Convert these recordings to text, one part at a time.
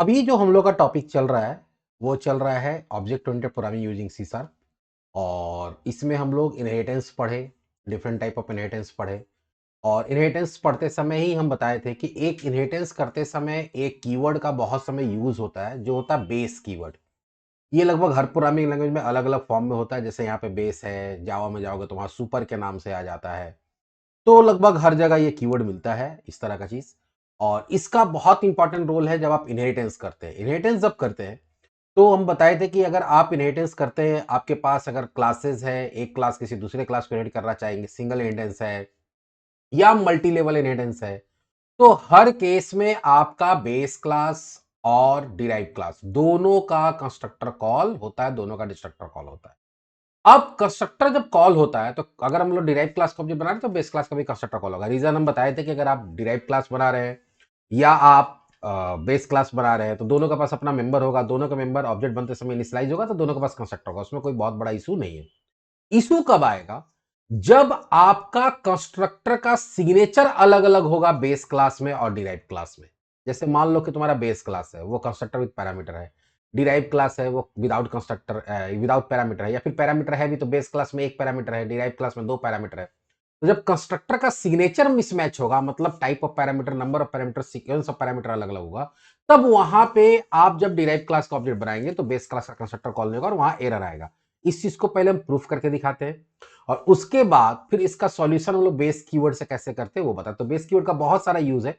अभी जो हम लोग का टॉपिक चल रहा है वो चल रहा है object oriented programming using C sharp. और इसमें हम लोग इनहेरिटेंस पढ़े, डिफरेंट टाइप ऑफ इनहेरिटेंस पढ़े। और इनहेरिटेंस पढ़ते समय ही हम बताए थे कि एक इनहेरिटेंस करते समय एक कीवर्ड का बहुत समय यूज होता है जो होता है बेस कीवर्ड। ये लगभग हर प्रोग्रामिंग लैंग्वेज में अलग अलग फॉर्म में होता है। जैसे यहाँ पे बेस है, जावा में जाओगे तो वहाँ सुपर के नाम से आ जाता है। तो लगभग हर जगह ये कीवर्ड मिलता है इस तरह का चीज। और इसका बहुत इंपॉर्टेंट रोल है जब आप इनहेरिटेंस करते हैं। इनहेरिटेंस जब करते हैं तो हम बताए थे कि अगर आप इनहेरिटेंस करते हैं, आपके पास अगर क्लासेस है, एक क्लास किसी दूसरे क्लास को इनहेरिट करना चाहेंगे, सिंगल इनहेरिटेंस है या मल्टी लेवल इनहेरिटेंस है, तो हर केस में आपका बेस क्लास और डिराइव क्लास दोनों का कंस्ट्रक्टर कॉल होता है, दोनों का डिस्ट्रक्टर कॉल होता है। अब कंस्ट्रक्टर जब कॉल होता है तो अगर हम लोग डिराइव क्लास को ऑब्जेक्ट बना रहे हैं तो बेस क्लास का भी कंस्ट्रक्टर कॉल होगा। रीजन हम बताए थे कि अगर आप डिराइव क्लास बना रहे हैं या आप बेस क्लास बना रहे हैं तो दोनों के पास अपना मेंबर होगा, दोनों का मेंबर ऑब्जेक्ट बनते समय इनिशियलाइज होगा, तो दोनों के पास कंस्ट्रक्टर होगा। उसमें कोई बहुत बड़ा इशू नहीं है। इशू कब आएगा? जब आपका कंस्ट्रक्टर का सिग्नेचर अलग अलग होगा बेस क्लास में और डिराइव क्लास में। जैसे मान लो कि तुम्हारा बेस क्लास है वो कंस्ट्रक्टर विद पैरामीटर है, डिराइव क्लास है वो विदाउट कंस्ट्रक्टर विदाउट पैरामीटर है, या फिर पैरामीटर है भी तो बेस क्लास में एक पैरामीटर है, डिराइव क्लास में दो पैरामीटर है। तो जब कंस्ट्रक्टर का सिग्नेचर मिसमैच होगा, मतलब type of parameter, number of parameter, sequence of parameter अलग अलग होगा, तब वहां पे आप जब डिराइव क्लास का ऑब्जेक्ट बनाएंगे तो बेस क्लास का कंस्ट्रक्टर कॉल नहीं होगा और वहां एरर आएगा। इस चीज को पहले हम प्रूफ करके दिखाते हैं और उसके बाद फिर इसका सॉल्यूशन हम लोग बेस कीवर्ड से कैसे करते हैं वो बताते हैं। तो बेस कीवर्ड का बहुत सारा यूज है।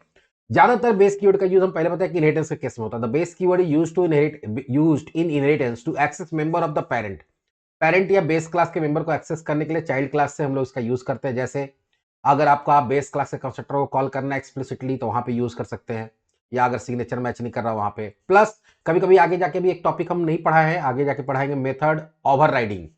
ज्यादातर बेस कीवर्ड का यूज हम पहले बताया कि इनहेरिटेंस के केस में होता है। The base keyword is used in inheritance to access member of the parent. Parent या बेस क्लास के मेंबर को एक्सेस करने के लिए चाइल्ड क्लास से हम लोग इसका यूज करते हैं। जैसे अगर आपका बेस क्लास के कंस्ट्रक्टर को कॉल करना है एक्सप्लिसिटली तो वहां पे यूज कर सकते हैं, या अगर सिग्नेचर मैच नहीं कर रहा वहां पे। प्लस कभी कभी आगे जाके भी एक टॉपिक हम नहीं पढ़ा है, आगे जाके पढ़ाएंगे, मेथड ओवरराइडिंग।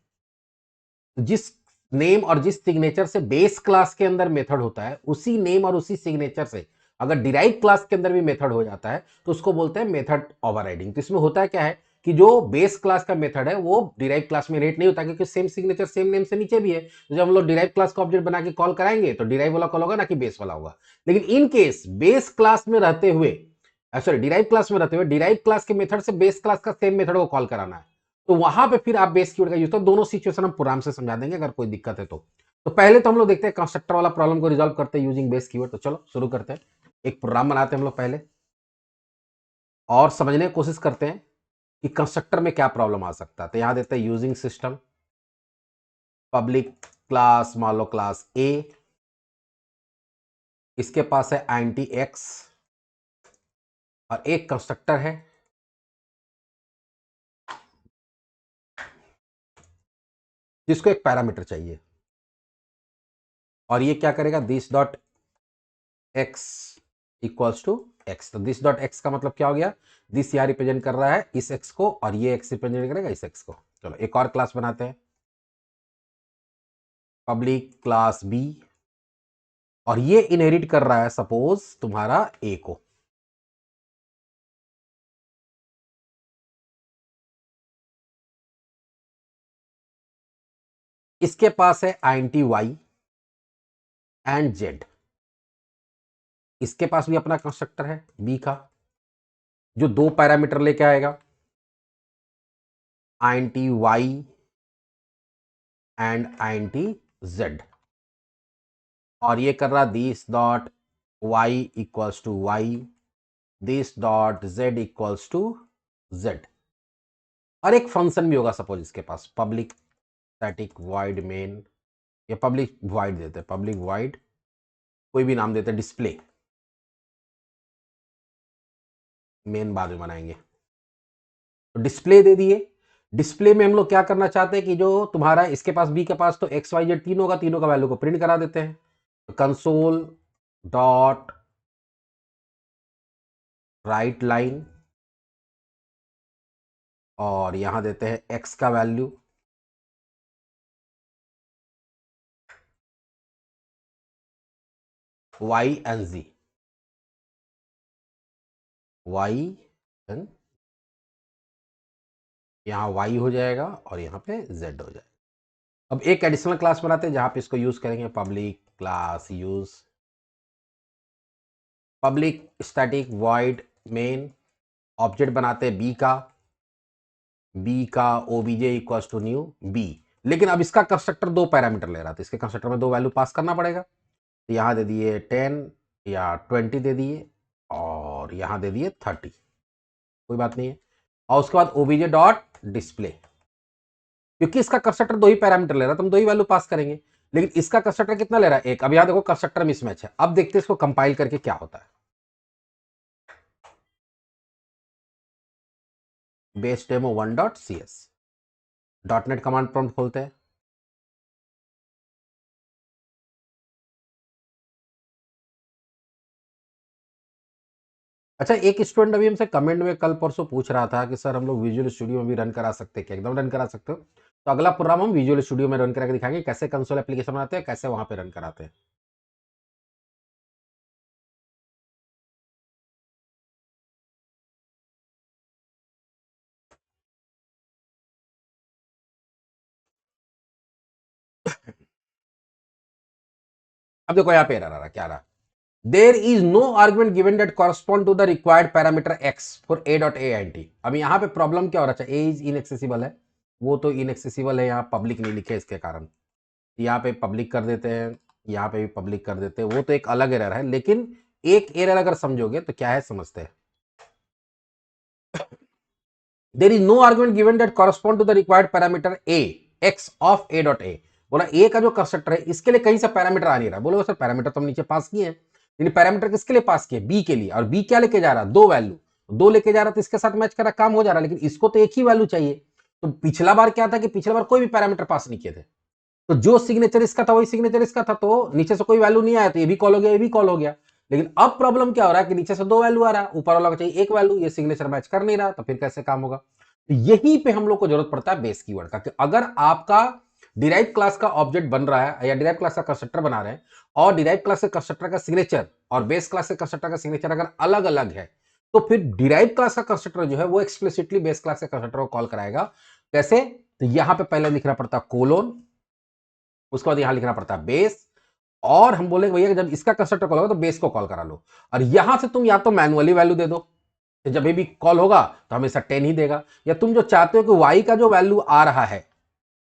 जिस नेम और जिस सिग्नेचर से बेस क्लास के अंदर मेथड होता है उसी नेम और उसी सिग्नेचर से अगर डिराइव क्लास के अंदर भी मेथड हो जाता है तो उसको बोलते हैं मेथड ओवरराइडिंग। तो इसमें होता है क्या है कि जो बेस क्लास का मेथड है वो डिराइव क्लास में रेट नहीं होता, क्योंकि सेम सिग्नेचर सेम नेम से नीचे भी है। तो जब हम लोग डिराइव क्लास का ऑब्जेक्ट बना के कॉल कराएंगे तो डिराइव वाला कॉल होगा ना कि बेस वाला होगा। लेकिन इन केस बेस क्लास में रहते हुए, सॉरी डिराइव क्लास में रहते हुए डिराइव क्लास के मेथड से बेस क्लास का सेम मेथड को कॉल कराना है, तो वहां पे फिर आप बेस कीवर्ड का यूज करो। दोनों सिचुएशन हम प्रोग्राम से समझा देंगे अगर कोई दिक्कत है तो पहले तो हम लोग देखते हैं कंस्ट्रक्टर वाला प्रॉब्लम को रिजॉल्व करते हैं यूजिंग बेस कीवर्ड। तो चलो शुरू करते हैं। एक प्रोग्राम बनाते हैं हम लोग पहले और समझने की कोशिश करते हैं कि कंस्ट्रक्टर में क्या प्रॉब्लम आ सकता है। तो यहां देते हैं यूजिंग सिस्टम पब्लिक क्लास, मान लो क्लास ए, इसके पास है आइडेंटिटी एक्स और एक कंस्ट्रक्टर है जिसको एक पैरामीटर चाहिए। और ये क्या करेगा, this dot x equals to x. तो दिस डॉट एक्स का मतलब क्या हो गया, दिस यहां रिप्रेजेंट कर रहा है इस एक्स को और ये एक्स रिप्रेजेंट करेगा इस एक्स को। चलो एक और क्लास बनाते हैं, पब्लिक क्लास बी, और ये इनहेरिट कर रहा है सपोज तुम्हारा ए को। इसके पास है आइडेंटिटी वाई एंड जेड। इसके पास भी अपना कंस्ट्रक्टर है बी का जो दो पैरामीटर लेके आएगा, identity y and identity z. और ये कर रहा this dot y equals to y, this dot z equals to z. और एक फंक्शन भी होगा सपोज इसके पास, पब्लिक स्टैटिक वॉइड मेन, या पब्लिक वॉइड देते हैं, पब्लिक वॉइड कोई भी नाम देते हैं, डिस्प्ले, मेन बाद में बनाएंगे। तो डिस्प्ले दे दिए। डिस्प्ले में हम लोग क्या करना चाहते हैं कि जो तुम्हारा इसके पास बी के पास तो एक्स वाई जेड तीनों का, तीनों का वैल्यू को प्रिंट करा देते हैं। कंसोल डॉट राइट लाइन और यहां देते हैं एक्स का value, y and z, y and, यहां वाई हो जाएगा और यहां पे जेड हो जाएगा। अब एक एडिशनल क्लास बनाते हैं जहां पे इसको यूज करेंगे, public class use public static void main object बनाते हैं बी का obj equals to new B, लेकिन अब इसका कंस्ट्रक्टर 2 पैरामीटर ले रहा था, इसके कंस्ट्रक्टर में 2 वैल्यू पास करना पड़ेगा। तो यहां दे दिए 10 या 20 दे दिए और यहां दे दिए 30, कोई बात नहीं है। और उसके बाद ओबीजे डॉट डिस्प्ले, क्योंकि इसका कंस्ट्रक्टर 2 ही पैरामीटर ले रहा है तो हम 2 ही वैल्यू पास करेंगे, लेकिन इसका कंस्ट्रक्टर कितना ले रहा है? 1। अब यहां देखो कंस्ट्रक्टर मिसमैच है। अब देखते हैं इसको कंपाइल करके क्या होता है। Base demo 1.cs .NET command prompt खोलते हैं। अच्छा, एक स्टूडेंट अभी हमसे कमेंट में कल परसों पूछ रहा था कि सर हम लोग विजुअल स्टूडियो में भी रन करा सकते हैं क्या? एकदम रन करा सकते हो। तो अगला प्रोग्राम हम विजुअल स्टूडियो में रन करा के दिखाएंगे, कैसे कंसोल एप्लीकेशन बनाते हैं, कैसे वहां पे रन कराते हैं। अब देखो यहाँ पे एरर आ रहा, क्या रहा? There is no argument given that correspond to the required parameter x for a dot a and t. अब यहाँ पे प्रॉब्लम क्या हो रहा है? ए इज इनएक्सेसिबल है, वो तो इनएक्सेसिबल है, यहाँ पब्लिक नहीं लिखे इसके कारण। यहाँ पे पब्लिक कर देते हैं, यहाँ पे भी पब्लिक कर देते हैं, वो तो एक अलग एरर है। लेकिन एक एरर अगर समझोगे तो क्या है, समझते हैं। There is no argument given that correspond to the required parameter a x of a dot a. बोला ए का जो कंस्ट्रक्टर है इसके लिए कहीं से पैरामीटर आ नहीं रहा। बोलो सर पैरामीटर तो हम नीचे पास किए हैं, लेकिन पैरामीटर किसके लिए पास किए? बी के लिए। और बी क्या लेके जा रहा? 2 वैल्यू, 2 लेके जा रहा तो इसके साथ मैच कर रहा, काम हो जा रहा। लेकिन इसको तो एक ही वैल्यू चाहिए। तो पिछला बार क्या था कि पिछला बार कोई भी पैरामीटर पास नहीं किए थे, तो जो सिग्नेचर इसका था वही सिग्नेचर इसका था, तो नीचे से कोई वैल्यू नहीं आया तो ये भी कॉल हो गया, ये भी कॉल हो गया। लेकिन अब प्रॉब्लम क्या हो रहा है कि नीचे से 2 वैल्यू आ रहा है, ऊपर वाला को चाहिए 1 वैल्यू, ये सिग्नेचर मैच कर नहीं रहा, तो फिर कैसे काम होगा? तो यहीं पे हम लोग को जरूरत पड़ता है बेस कीवर्ड का, कि अगर आपका डिराइव क्लास का ऑब्जेक्ट बन रहा है या डिराइव क्लास का कंस्ट्रक्टर बना रहे हैं और डिराइव क्लास के कंस्ट्रक्टर का सिग्नेचर और बेस क्लास के कंस्ट्रक्टर का सिग्नेचर अगर अलग अलग है, तो फिर डिराइव क्लास का कंस्ट्रक्टर जो है वो एक्सप्लिसिटली बेस क्लास के कंस्ट्रक्टर को कॉल कराएगा। कैसे? तो यहां पे पहले लिखना पड़ता कोलोन, उसके बाद यहां लिखना पड़ता है बेस, और हम बोले भैया जब इसका कंस्ट्रक्टर कॉल होगा तो बेस को कॉल करा लो। और यहां से तुम या तो मैनुअली वैल्यू दे दो, तो जब भी कॉल होगा तो हमेशा 10 ही देगा, या तुम जो चाहते हो कि y का जो वैल्यू आ रहा है,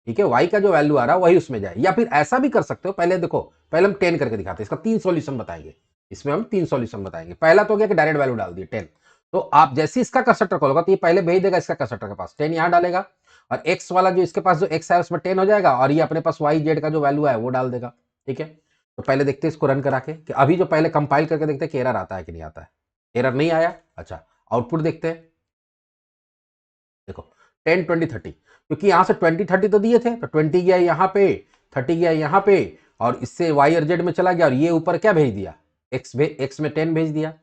ठीक है, y का जो वैल्यू आ रहा है वही उसमें जाए। या फिर ऐसा भी कर सकते हो, पहले देखो, पहले हम 10 करके दिखाते हैं, इसका 3 सॉल्यूशन बताएंगे। इसमें हम 3 सॉल्यूशन बताएंगे। पहला तो क्या कि डायरेक्ट वैल्यू डाल दिए 10, तो आप जैसे इसका कंस्ट्रक्टर कॉल होगा तो ये पहले भेज देगा इसका कंस्ट्रक्टर के पास, 10 यहां डालेगा, और x वाला जो इसके पास जो x है उसमें 10 हो जाएगा, और ये अपने पास y z का जो वैल्यू है वो डाल देगा। ठीक है, तो पहले देखते हैं इसको रन करा के कि अभी जो पहले कंपाइल करके देखते हैं कि एरर आता है कि नहीं आता है। एरर नहीं आया। अच्छा, आउटपुट देखते हैं। देखो 10 20 30, क्योंकि यहां से 20 30 तो दिए थे, तो 20 गया यहां पे, 30 गया यहां पे, और इससे y और z में चला गया, और ये ऊपर क्या भेज दिया? x में 10 भेज दिया।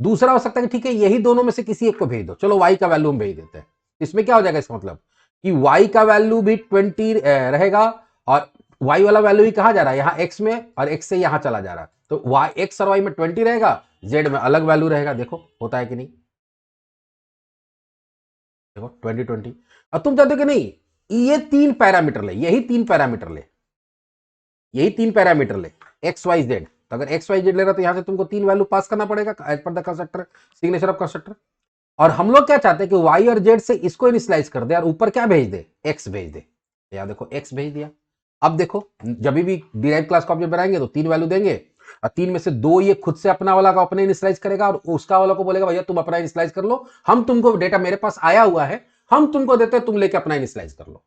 दूसरा हो सकता है कि ठीक है यही दोनों में से किसी एक को भेज दो, चलो y का वैल्यू हम भेज देते हैं। इसमें क्या हो जाएगा? इसका मतलब कि y का वैल्यू भी 20 रहेगा, और y वाला वैल्यू ही कहां जा रहा है? यहाँ x में, और x से यहां चला जा रहा है, तो y x और y में 20 रहेगा, z में अलग वैल्यू रहेगा। देखो होता है कि नहीं? देखो 20 20। अब तुम चाहते हो कि नहीं ये 3 पैरामीटर ले, यही 3 पैरामीटर ले, यही 3 पैरामीटर ले, एक्स वाई जेड। तो अगर एक्स वाई जेड ले रहा तो यहां से तुमको 3 वैल्यू पास करना पड़ेगा as per the constructor, signature of constructor. और हम लोग क्या चाहते हैं कि वाई और जेड से इसको इनिशियलाइज कर दे और ऊपर क्या भेज दे? एक्स भेज दे। या देखो एक्स भेज दिया। अब देखो जब भी डिराइव क्लास का ऑब्जेक्ट बनाएंगे तो 3 वैल्यू देंगे, और 3 में से 2 ये खुद से अपना वाला का अपने इनिशियलाइज करेगा, और उसका वाला को बोलेगा भैया तुम अपना इनिशियलाइज कर लो, हम तुमको डेटा मेरे पास आया हुआ है, हम तुमको देते हैं, तुम लेके अपना इनिशियलाइज कर लो।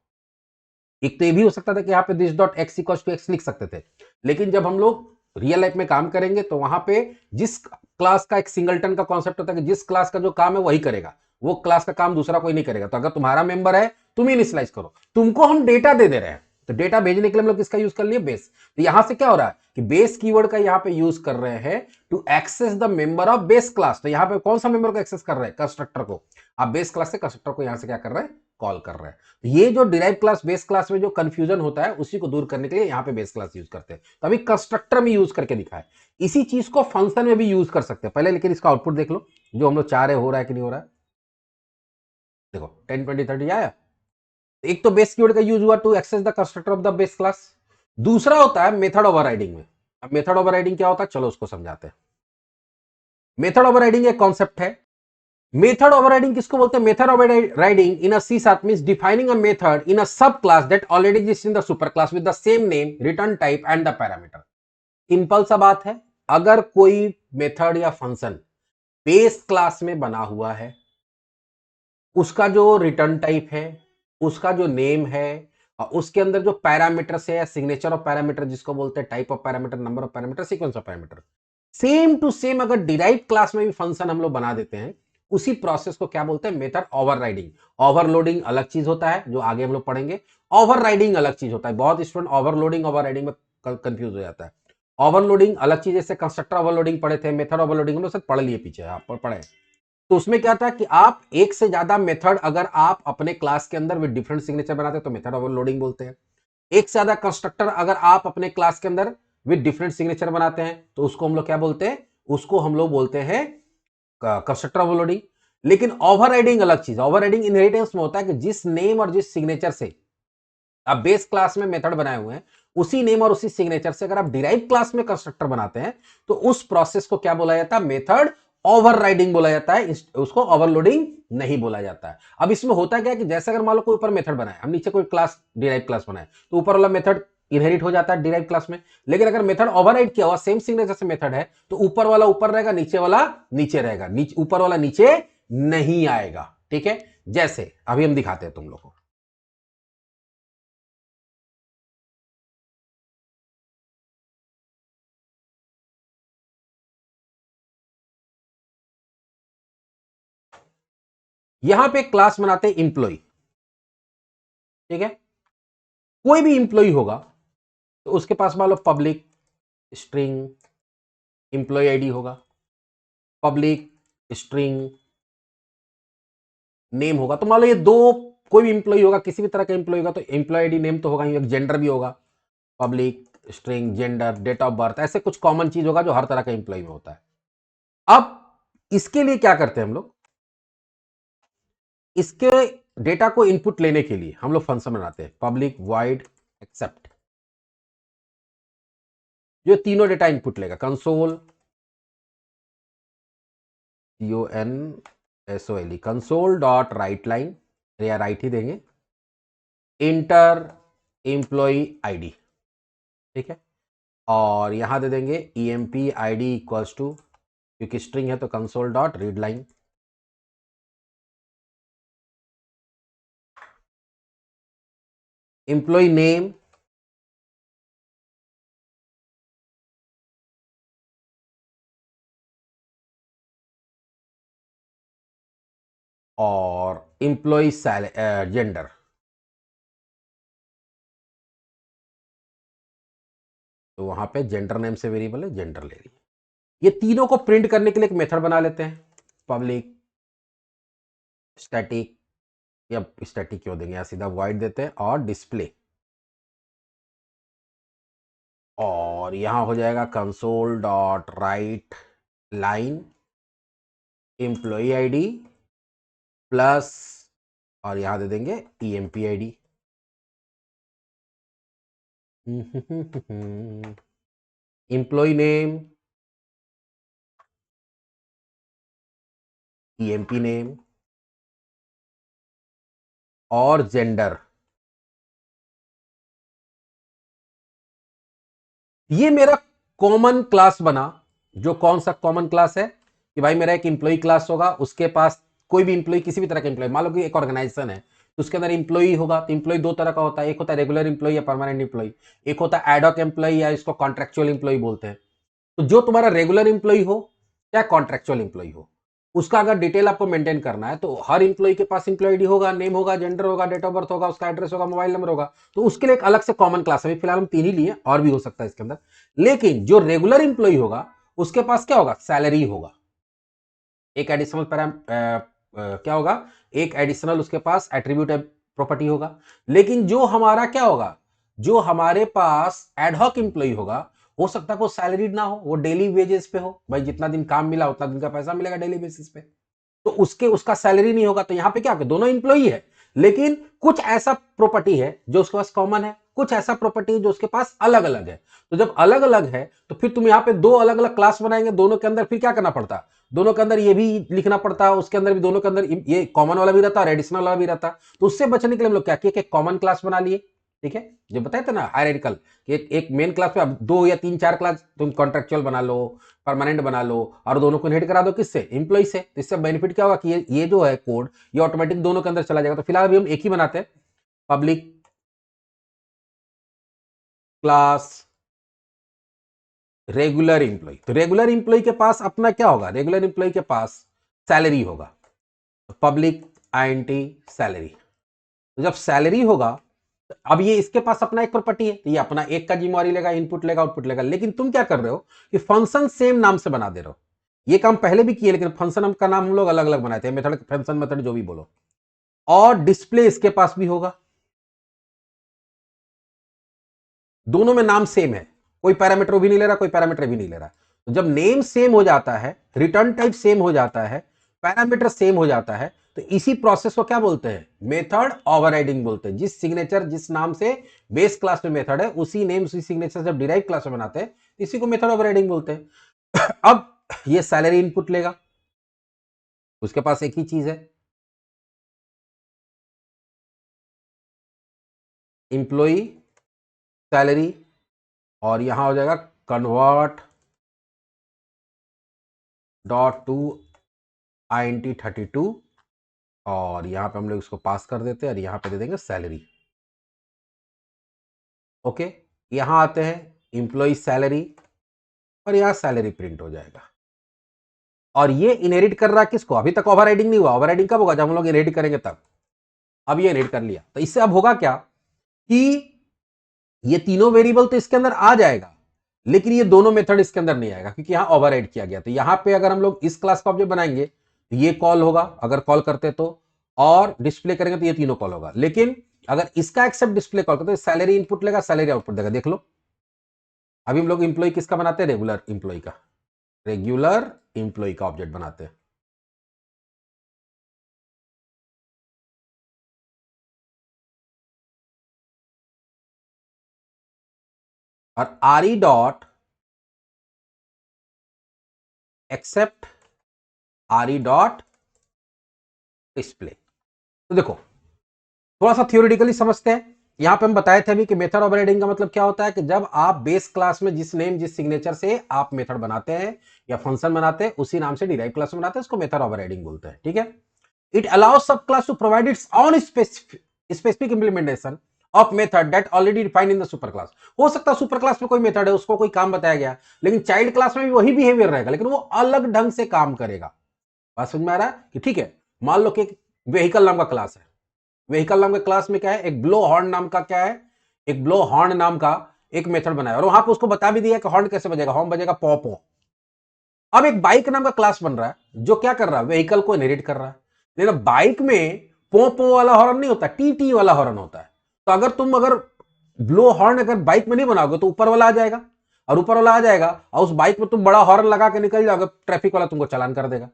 एक तो ये भी हो सकता था कि यहाँ पे this dot x equals to x लिख सकते थे, लेकिन जब हम लोग रियल लाइफ में काम करेंगे तो वहां पे जिस क्लास का एक सिंगलटन का कॉन्सेप्ट होता है कि जिस क्लास का जो काम है वही करेगा, वो क्लास का काम दूसरा कोई नहीं करेगा। तो अगर तुम्हारा मेंबर है तुम ही इनिशियलाइज करो, तुमको हम डेटा दे रहे हैं, तो डेटा भेजने के लिए हम लोग किसका यूज कर लिए? बेस। तो यहां से क्या हो रहा है कि बेस कीवर्ड का यहां पे यूज कर रहे हैं to access the member of base class. तो यहां पे कौन सा मेंबर को एक्सेस कर रहे हैं? कंस्ट्रक्टर को। आप बेस क्लास से कंस्ट्रक्टर को यहां से क्या कर रहे हैं? कॉल कर रहे हैं। तो ये जो डिराइव क्लास बेस क्लास में जो कंफ्यूजन होता है उसी को दूर करने के लिए यहां पे बेस क्लास यूज करते हैं। तो अभी कंस्ट्रक्टर में यूज करके दिखाए, इसी चीज को फंक्शन में भी यूज कर सकते हैं पहले। लेकिन इसका आउटपुट देख लो जो हम लोग चाह रहे, हो रहा है कि नहीं हो रहा है। देखो 10 20 30 आया। एक तो बेस कीवर्ड का यूज हुआ to access the constructor of the base class. दूसरा होता है मेथड ओवरराइडिंग में। अब मेथड ओवरराइडिंग क्या होता है चलो उसको समझाते हैं। मेथड ओवरराइडिंग एक कॉन्सेप्ट है मेथड ओवरराइडिंग किसको बोलते हैं? Method overriding in a C sharp means defining a method in a sub class that already exist in the super class with the same name, return type and the parameter. Simple सा बात है, अगर कोई method या function base class में बना हुआ है, उसका जो रिटर्न टाइप है, उसका जो नेम है, और उसके अंदर जो पैरामीटर्स है या सिग्नेचर ऑफ पैरामीटर जिसको बोलते हैं, type of parameter, number of parameter, sequence of parameter, same to same अगर डिराइव क्लास में भी फंक्शन हम लोग बना देते हैं, उसी प्रोसेस को क्या बोलते हैं? Method overriding. ओवरलोडिंग अलग चीज होता है जो आगे हम लोग पढ़ेंगे, ओवरराइडिंग अलग चीज होता है। बहुत स्टूडेंट ओवरलोडिंग ओवरराइडिंग में कंफ्यूज हो जाता है। ओवरलोडिंग अलग चीज, जैसे कंस्ट्रक्टर ओवरलोडिंग पढ़े थे, मेथड ओवरलोडिंग हम लोग सब पढ़ लिए पीछे, आप पढ़े। तो उसमें क्या था कि आप एक से ज्यादा मेथड अगर आप अपने क्लास के अंदर विद डिफरेंट सिग्नेचर बनाते हैं तो मेथड ओवरलोडिंग बोलते हैं। एक से ज्यादा कंस्ट्रक्टर अगर आप अपने क्लास के अंदर विद डिफरेंट सिग्नेचर बनाते हैं तो उसको हम लोग क्या बोलते हैं? उसको हम लोग बोलते हैं कंस्ट्रक्टर ओवरलोडिंग। लेकिन ओवरराइडिंग अलग चीज। ओवरराइडिंग इनहेरिटेंस में होता है कि जिस नेम और जिस सिग्नेचर से आप बेस क्लास में मेथड बनाए हुए हैं, उसी नेम और उसी सिग्नेचर से अगर आप डिराइव क्लास में कंस्ट्रक्टर बनाते हैं तो उस प्रोसेस को क्या बोला जाता है? मेथड ओवरराइडिंग बोला जाता है, उसको ओवरलोडिंग नहीं बोला जाता है। अब इसमें होता क्या है कि जैसे अगर मान लो कोई ऊपर मेथड बनाए, हम नीचे कोई क्लास डिराइव क्लास बनाए, तो ऊपर वाला मेथड इनहेरिट हो जाता है डिराइव क्लास में। लेकिन अगर मेथड ओवरराइड किया हुआ सेम सिग्नेचर से मेथड है तो ऊपर वाला ऊपर रहेगा, नीचे वाला नीचे रहेगा, ऊपर वाला नीचे नहीं आएगा। ठीक है, जैसे अभी हम दिखाते हैं तुम लोग को। यहां पे क्लास बनाते हैं इंप्लॉय। ठीक है, कोई भी इंप्लॉय होगा तो उसके पास मान लो पब्लिक स्ट्रिंग इंप्लॉय आईडी होगा, पब्लिक स्ट्रिंग नेम होगा। तो मान लो ये दो, कोई भी इंप्लॉय होगा, किसी भी तरह का इंप्लॉय होगा तो इंप्लॉय आईडी नेम तो होगा ही, एक जेंडर भी होगा, public string gender date of birth, ऐसे कुछ कॉमन चीज होगा जो हर तरह का इंप्लॉय में होता है। अब इसके लिए क्या करते हैं हम लोग? इसके डेटा को इनपुट लेने के लिए हम लोग फंक्शन बनाते हैं, पब्लिक वॉइड एक्सेप्ट, जो तीनों डेटा इनपुट लेगा। Console CONSOLE console dot write line, या राइट ही देंगे, इंटर एम्प्लॉय आईडी। ठीक है, और यहां दे देंगे EMP ID इक्वल्स टू, क्योंकि स्ट्रिंग है तो console dot read line, employee name और एम्प्लॉय जेंडर। तो वहां पे जेंडर नेम से वेरिएबल है, जेंडर ले रही है। ये तीनों को प्रिंट करने के लिए एक मेथड बना लेते हैं, पब्लिक स्टैटिक, या स्टैटिक क्यों देंगे, या सीधा वॉइड देते हैं, और डिस्प्ले, और यहां हो जाएगा console dot write line employee ID plus, और यहां दे देंगे EMP ID। Employee name, EMP name और जेंडर। ये मेरा कॉमन क्लास बना। जो कौन सा कॉमन क्लास है कि भाई मेरा एक इंप्लॉय क्लास होगा, उसके पास कोई भी इंप्लॉय, किसी भी तरह का इंप्लॉय, मान लो कि एक ऑर्गेनाइजेशन है तो उसके अंदर इंप्लॉय होगा, तो इंप्लॉय दो तरह का होता है, एक होता है रेगुलर इंप्लॉय या परमानेंट इंप्लॉय, एक होता है एडॉक एम्प्लॉय या इसको कॉन्ट्रेक्चुअल इंप्लॉय बोलते हैं। तो जो तुम्हारा रेगुलर इंप्लॉय हो या कॉन्ट्रेक्चुअल इंप्लॉय हो, उसका अगर डिटेल आपको मेंटेन करना है तो हर इंप्लॉय के पास इंप्लॉय आईडी होगा, नेम होगा, जेंडर होगा, डेट ऑफ बर्थ होगा, उसका एड्रेस होगा, मोबाइल नंबर होगा। तो उसके लिए एक अलग से कॉमन क्लास है, फिलहाल हम तीन ही लिए, और भी हो सकता है इसके अंदर। लेकिन जो रेगुलर इंप्लॉय होगा उसके पास क्या होगा? सैलरी होगा, एक एडिशनल क्या होगा? एक एडिशनल उसके पास एट्रीब्यूट प्रॉपर्टी होगा। लेकिन जो हमारा क्या होगा? जो हमारे पास एडहॉक इंप्लॉय होगा, हो सकता है वो सैलरीड ना हो, वो डेली वेजेस पे हो, भाई जितना दिन काम मिला उतना दिन का पैसा मिलेगा डेली बेसिस पे, तो उसका सैलरी नहीं होगा। तो यहां पे क्या होगा? दोनों इंप्लॉई है, लेकिन कुछ ऐसा प्रॉपर्टी है जो उसके पास कॉमन है, कुछ ऐसा प्रॉपर्टी है जो उसके पास अलग अलग है। तो जब अलग अलग है तो फिर तुम यहां पे दो अलग अलग क्लास बनाएंगे, दोनों के अंदर फिर क्या करना पड़ता? दोनों के अंदर ये भी लिखना पड़ता है, उसके अंदर भी, दोनों के अंदर ये कॉमन वाला भी रहता है और एडिशनल वाला भी रहता है। तो उससे बचने के लिए हम लोग क्या किए कि एक कॉमन क्लास बना लिए, ठीक है, जो बताए थे ना हायरार्किकल, कि एक मेन क्लास पे अब 2 या 3 4 क्लास तुम कॉन्ट्रेक्चुअल बना लो, परमानेंट बना लो, और दोनों को इनहेरिट करा दो किससे, एम्प्लॉय से। तो इससे बेनिफिट क्या होगा कि ये जो है कोड ये ऑटोमेटिक दोनों के अंदर चला जाएगा। तो फिलहाल अभी हम एक ही बनाते हैं, पब्लिक क्लास रेगुलर इंप्लॉय। तो रेगुलर इंप्लॉय के पास अपना क्या होगा, रेगुलर इंप्लॉय के पास सैलरी होगा, पब्लिक आईएनटी सैलरी। तो जब सैलरी होगा तो अब ये इसके पास अपना एक प्रॉपर्टी है, तो ये अपना एक का जिम्मेवारी लेगा, इनपुट लेगा आउटपुट लेगा। लेकिन तुम क्या कर रहे हो कि फंक्शन सेम नाम से बना दे रहे हो। ये काम पहले भी किए, लेकिन फंक्शन का नाम हम लोग अलग अलग बनाए थे, मेथड, फंक्शन मेथड जो भी बोलो। और डिस्प्ले इसके पास भी होगा, दोनों में नाम सेम है, कोई पैरामीटर भी नहीं ले रहा, कोई पैरामीटर भी नहीं ले रहा। तो जब नेम सेम हो जाता है, रिटर्न टाइप सेम हो जाता है, पैरामीटर सेम हो जाता है, तो इसी प्रोसेस को क्या बोलते हैं, मेथड ओवरराइडिंग बोलते हैं। जिस सिग्नेचर, जिस नाम से बेस क्लास में मेथड है, उसी नेम उसी सिग्नेचर जब डिराइव क्लास में बनाते हैं, इसी को मेथड ओवरराइडिंग बोलते हैं। अब ये सैलरी इनपुट लेगा, उसके पास एक ही चीज है, इंप्लॉई सैलरी, और यहां हो जाएगा कन्वर्ट डॉट टू INT32, और यहां पे हम लोग इसको पास कर देते हैं और यहां पे दे देंगे सैलरी। ओके, यहां आते हैं इंप्लॉई सैलरी, और यहां सैलरी प्रिंट हो जाएगा। और ये इनहेरिट कर रहा है किसको, अभी तक ओवरराइडिंग नहीं हुआ, ओवरराइडिंग कब होगा, जब हम लोग इनहेरिट करेंगे तब। अब ये इनहेरिट कर लिया, तो इससे अब होगा क्या कि ये तीनों वेरिएबल तो इसके अंदर आ जाएगा, लेकिन ये दोनों मेथड इसके अंदर नहीं आएगा, क्योंकि यहां ओवरराइड किया गया। तो यहां पे अगर हम लोग इस क्लास का ऑब्जेक्ट बनाएंगे तो ये कॉल होगा, अगर कॉल करते तो, और डिस्प्ले करेंगे तो ये तीनों कॉल होगा। लेकिन अगर इसका एक्सेप्ट डिस्प्ले कॉल करते तो सैलरी इनपुट लेगा, सैलरी आउटपुट देगा। देख लो, अभी हम लोग इंप्लॉय किसका बनाते हैं, रेगुलर इंप्लॉय का, रेगुलर इंप्लॉय का ऑब्जेक्ट बनाते हैं। और RE dot accept RE dot display. तो देखो, थोड़ा सा थियोरेटिकली समझते हैं। यहां पे हम बताए थे अभी कि मेथड ओवरराइडिंग का मतलब क्या होता है कि जब आप बेस क्लास में जिस नेम, जिस सिग्नेचर से आप मेथड बनाते हैं या फंक्शन बनाते हैं, उसी नाम से डिराइव क्लास में बनाते हैं, उसको मेथड ओवरराइडिंग बोलते हैं, ठीक है। It allows sub class to provide its own specific implementation of method that already defined in the super class. हो सकता है सुपर क्लास में कोई मेथड है, उसको कोई काम बताया गया, लेकिन चाइल्ड क्लास में भी वही बिहेवियर रहेगा, लेकिन वो अलग ढंग से काम करेगा। बात समझ में आ रहा है कि ठीक है, मान लो कि एक व्हीकल नाम का क्लास है, व्हीकल नाम के क्लास में क्या है, एक ब्लो हॉर्न नाम का क्या है, एक ब्लो हॉर्न नाम का एक मेथड बनाया, और वहां पे उसको बता भी दिया कि हॉर्न कैसे बजेगा, हॉर्न बजेगा पॉ पॉ। अब एक बाइक नाम का क्लास बन रहा है जो क्या कर रहा है, व्हीकल को इनहेरिट कर रहा है, लेकिन बाइक में पो पो वाला हॉर्न नहीं होता, टी टी वाला हॉर्न होता है। तो अगर ब्लो हॉर्न अगर बाइक में नहीं बनाओगे तो ऊपर वाला आ जाएगा, और ऊपर वाला आ जाएगा और उस बाइक में तुम बड़ा हॉर्न लगा के निकल जाओगे, ट्रैफिक वाला तुमको चालान कर देगा।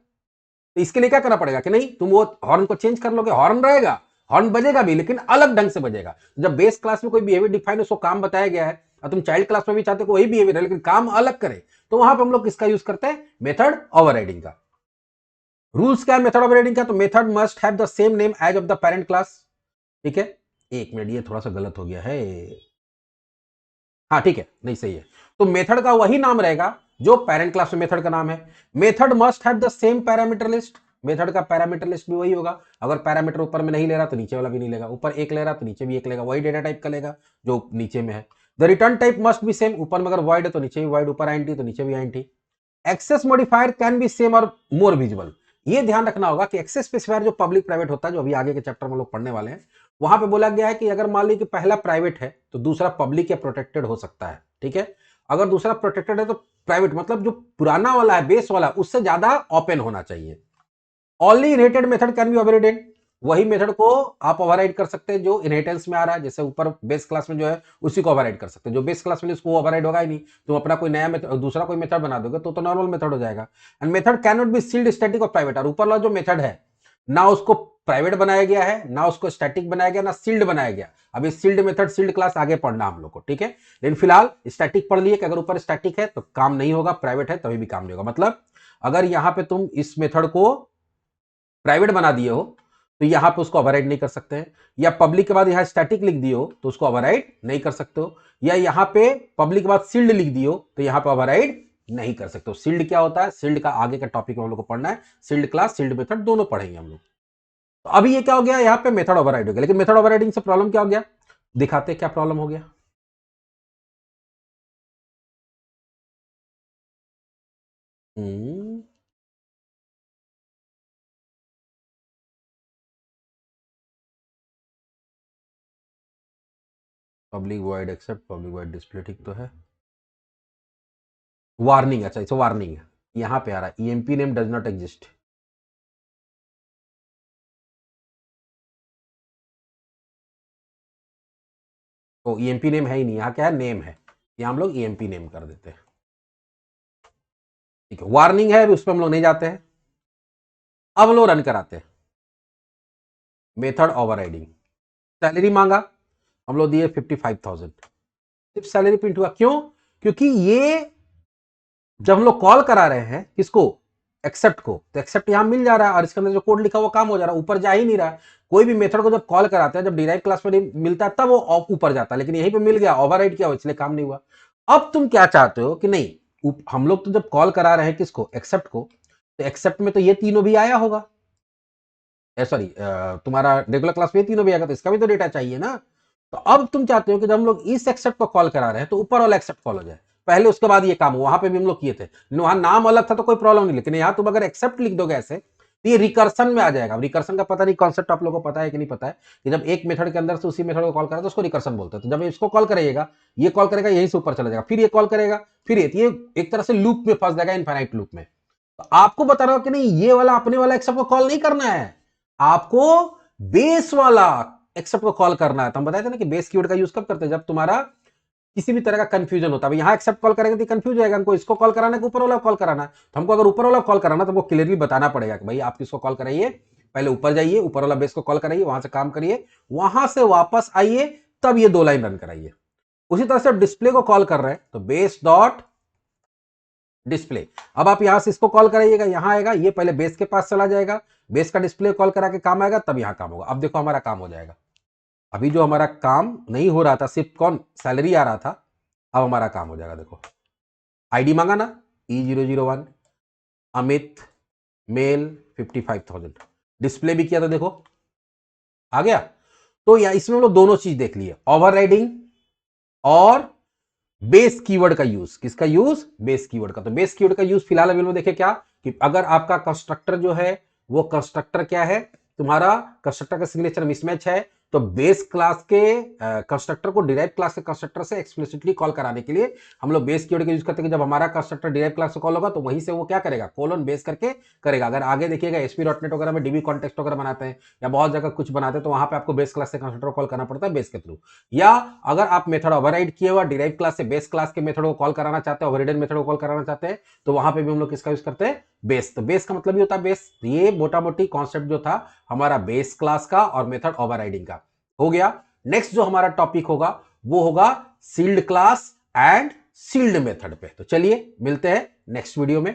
तो इसके लिए क्या करना पड़ेगा कि नहीं, तुम वो हॉर्न को चेंज कर लोगे, हॉर्न रहेगा, हॉर्न बजेगा भी, लेकिन अलग ढंग से बजेगा। जब बेस क्लास में कोई बिहेवियर डिफाइन, उसको काम बताया गया है, और तुम चाइल्ड क्लास में भी चाहते हो वही बिहेवियर है, लेकिन काम अलग करे, तो वहां पर हम लोग किसका यूज करते हैं, मेथड ओवरराइडिंग का। रूल्स क्या है मेथड ओवरराइडिंग का, तो method must have the same name as of the parent class, ठीक है। एक मिनट, ये थोड़ा सा गलत हो गया है, हाँ ठीक है, नहीं सही है। तो मेथड का वही नाम रहेगा जो पेरेंट क्लास में मेथड का नाम है। Method must have the same parameter list, method का पैरामीटर लिस्ट भी वही होगा। अगर पैरामीटर ऊपर में नहीं ले रहा तो नीचे वाला भी नहीं लेगा, ऊपर एक ले रहा तो नीचे भी एक लेगा, वही डेटा टाइप का लेगा जो नीचे में है। द रिटर्न टाइप मस्ट भी सेम, ऊपर में अगर वॉइड है तो नीचे भी वॉइड, ऊपर आईएनटी तो नीचे भी INT. Access modifier can be same और मोर विजिबल। ये ध्यान रखना होगा कि एक्सेस स्पेसिफायर जो पब्लिक प्राइवेट होता है, जो अभी आगे के चैप्टर में लोग पढ़ने वाले हैं, वहां पे बोला गया है कि अगर मान ली कि पहला प्राइवेट है तो दूसरा पब्लिक या प्रोटेक्टेड हो सकता है, ठीक है। अगर दूसरा प्रोटेक्टेड है तो प्राइवेट, मतलब जो पुराना वाला है, बेस वाला, उससे ज्यादा ओपन होना चाहिए। Only inherited method can be overrided, वही मेथड को आप ओवरराइड कर सकते हैं जो इनहेरिटेंस में आ रहा है। जैसे ऊपर बेस क्लास में जो है उसी को ओवरराइड कर सकते हैं, जो बेस क्लास में उसको ओवरराइड होगा ही नहीं। तुम अपना कोई नया मेथड, दूसरा कोई मेथड बना दोगे तो नॉर्मल मेथड हो जाएगा। And method can not be sealed, static और प्राइवेट। और ऊपर वाला जो मेथड है, ना उसको प्राइवेट बनाया गया है, ना उसको स्टैटिक बनाया गया, ना सील्ड बनाया गया। अभी सील्ड मेथड, सील्ड क्लास आगे पढ़ना हम लोग को, ठीक है। लेकिन फिलहाल स्टैटिक पढ़ लिए कि अगर ऊपर स्टैटिक है तो काम नहीं होगा, प्राइवेट है तभी भी काम नहीं होगा। मतलब अगर यहां पे तुम इस मेथड को प्राइवेट बना दिए हो तो यहां पे उसको ओवरराइड नहीं कर सकते हैं, या पब्लिक के बाद यहां स्टैटिक लिख दिए हो तो उसको ओवरराइड नहीं कर सकते हो, या यहां पे पब्लिक के बाद सील्ड लिख दिए हो तो यहां पे ओवरराइड नहीं कर सकते हो। सील्ड क्या होता है, सील्ड का आगे का टॉपिक हम लोग को पढ़ना है, सील्ड क्लास सील्ड मेथड दोनों पढ़ेंगे हम लोग। तो अभी ये क्या हो गया, यहां पे मेथड ओवरराइड हो गया, लेकिन मेथड ओवरराइडिंग से प्रॉब्लम क्या हो गया, दिखाते क्या प्रॉब्लम हो गया। Public void accept public void display, ठीक तो है। वार्निंग, अच्छा इसे वार्निंग है, यहां पे आ रहा है EMP name does not exist. तो ईएमपी नेम है ही नहीं, यहां क्या है, नेम है, यहां हम लोग ईएमपी नेम कर देते हैं, ठीक है। वार्निंग है, उस पर हम लोग नहीं जाते हैं। अब हम लोग रन कराते हैं मेथड ओवरराइडिंग। सैलरी मांगा, हम लोग दिए 55,000, सिर्फ सैलरी प्रिंट हुआ, क्यों, क्योंकि ये जब हम लोग कॉल करा रहे हैं किसको, एक्सेप्ट को, तो एक्सेप्ट यहां मिल जा रहा है और इसके अंदर जो कोड लिखा हुआ काम हो जा रहा है, ऊपर जा ही नहीं रहा है। कोई भी मेथड को जब कॉल कराते हैं, जब डिराइव क्लास में मिलता है तब वो ऊपर जाता है, लेकिन यहीं पे मिल गया, ओवरराइड किया, इसलिए काम नहीं हुआ। अब तुम क्या चाहते हो कि नहीं, हम लोग तो जब कॉल करा रहे हैं किसको, एक्सेप्ट को, तो एक्सेप्ट में तो ये तीनों भी आया होगा, सॉरी तुम्हारा रेगुलर क्लास में ये तीनों भी आएगा, तो इसका भी तो डेटा चाहिए ना। तो अब तुम चाहते हो कि जब हम लोग इस एक्सेप्ट को कॉल करा रहे हैं तो ऊपर वाला एक्सेप्ट कॉल हो जाए पहले, उसके बाद ये काम हो। वहां पे भी हम लोग किए थे, वहां नाम अलग था तो कोई प्रॉब्लम नहीं, लेकिन यहां तुम अगर एक्सेप्ट लिख दोगे ऐसे तो ये रिकर्सन में आ जाएगा। रिकर्सन का पता नहीं कॉन्सेप्ट आप लोगों को पता है कि नहीं पता है, कि जब एक मेथड के अंदर से उसी मेथड को कॉल करा तो उसको रिकर्सन बोलते हैं। तो जब इसको कॉल करेगा, ये कॉल करेगा, यहीं से ऊपर चला जाएगा, फिर ये कॉल करेगा, फिर ये एक तरह से लूप में फंस जाएगा, इनफाइनाइट लूप में। तो आपको बता रहा हूं कि नहीं, ये वाला अपने वाला एक्सेप्ट को कॉल नहीं करना है, आपको बेस वाला एक्सेप्ट को कॉल करना है। तो हम बताए थे ना कि बेस कीवर्ड का यूज कब करते हैं, जब तुम्हारा किसी भी तरह का कंफ्यूजन होता है। यहां एक्सेप्ट कॉल करेंगे तो कंफ्यूज जाएगा, हमको इसको कॉल कराना है कि ऊपर वाला कॉल कराना है। तो हमको अगर ऊपर वाला कॉल कराना तो हमको क्लियरली बताना पड़ेगा कि भाई आप किसको कॉल कराइए, पहले ऊपर जाइए, ऊपर वाला बेस को कॉल कराइए, वहां से काम करिए, वहां से वापस आइए, तब ये 2 लाइन रन कराइए। उसी तरह से डिस्प्ले को कॉल कर रहे हैं तो बेस डॉट डिस्प्ले, अब आप यहां से इसको कॉल कराइएगा, यहां आएगा, ये पहले बेस के पास चला जाएगा, बेस का डिस्प्ले कॉल करा के काम आएगा, तब यहां काम होगा। अब देखो हमारा काम हो जाएगा। अभी जो हमारा काम नहीं हो रहा था, सिर्फ कौन सैलरी आ रहा था, अब हमारा काम हो जाएगा। देखो आईडी मांगा ना, E001 अमित मेल 55,000, डिस्प्ले भी किया था, देखो आ गया। तो या इसमें हम लोग दोनों चीज देख लिए, ओवरराइडिंग और बेस कीवर्ड का यूज। किसका यूज, बेस कीवर्ड का। तो बेस कीवर्ड का यूज फिलहाल अभी में देखे क्या, कि अगर आपका कंस्ट्रक्टर जो है वो कंस्ट्रक्टर क्या है, तुम्हारा कंस्ट्रक्टर का सिग्नेचर मिसमैच है, तो बेस क्लास के कंस्ट्रक्टर को डिराइव क्लास के कंस्ट्रक्टर से एक्सप्लिसिटली कॉल कराने के लिए हम लोग बेस कीवर्ड का यूज करते हैं। जब हमारा कंस्ट्रक्टर डिराइव क्लास से कॉल होगा तो वहीं से वो क्या करेगा, कोलन बेस करके करेगा। अगर आगे देखिएगा ASP.NET वगैरह में डीबी कॉन्टेक्स्ट वगैरह बनाते हैं या बहुत जगह कुछ बनाते हैं, तो वहां पे आपको बेस क्लास से कंस्ट्रक्टर कॉल करना पड़ता है बेस के थ्रू। या अगर आप मेथड ओवरराइड किए हुआ डिराइव क्लास से बेस क्लास के मेथड को कॉल कराना चाहते हैं, ओवरराइडन मेथड को कॉल कराना चाहते हैं, तो वहां पे भी हम लोग किसका यूज करते हैं, बेस। तो बेस का मतलब ही होता है बेस। ये मोटा मोटी कॉन्सेप्ट जो था हमारा बेस क्लास का और मेथड ओवरराइडिंग का हो गया। नेक्स्ट जो हमारा टॉपिक होगा वो होगा sealed class and sealed method पे। तो चलिए मिलते हैं नेक्स्ट वीडियो में।